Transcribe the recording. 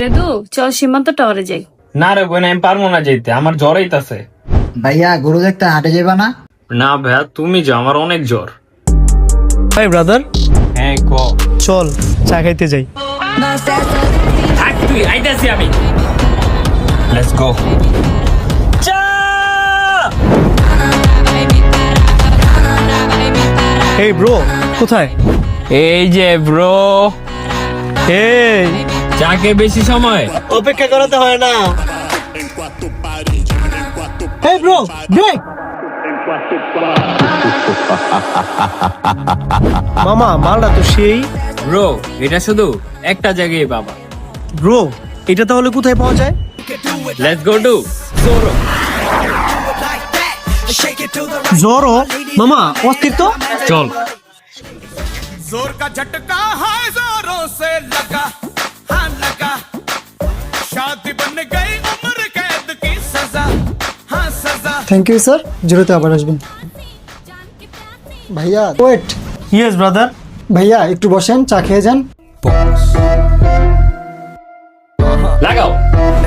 রেদু চল সীমান্ত টাওয়ারে যাই। না রে বোন, আমি পারবো না যেতে, আমার জ্বর আইতাছে। ভাইয়া গরু দেখতে হাটে যাবা না? না ভাইয়া, তুমি যাও, আমার অনেক জ্বর। ভাই ব্রাদার, হ্যাঁ ক। চল চা খাইতে যাই। থাক তুই, আইতাছি আমি। Let's go. এই ব্রো, কোথায়? এই যে ব্রো, এই চাকে বেশি সময় অপেক্ষা করাতে হয় না। এই ব্রো, ব্রেক। মামা মালটা তো সেই। ব্রো, এটা শুধু একটা জায়গায় বাবা। ব্রো, এটা তাহলে কোথায় পাওয়া যায়? Let's go to Zoro. Zoro মামা, অস্থির তো। চল। जोर का झटका है जोरों से लगा, हाँ लगा। शादी बन गई उम्र कैद की सजा, हाँ सजा। থ্যাংক ইউ স্যার, জোরেতে আবার আসবেন। ভাইয়া ওয়েট, ইয়েস ব্রাদার। ভাইয়া একটু বসেন, চা খেয়ে যান। লাগাও।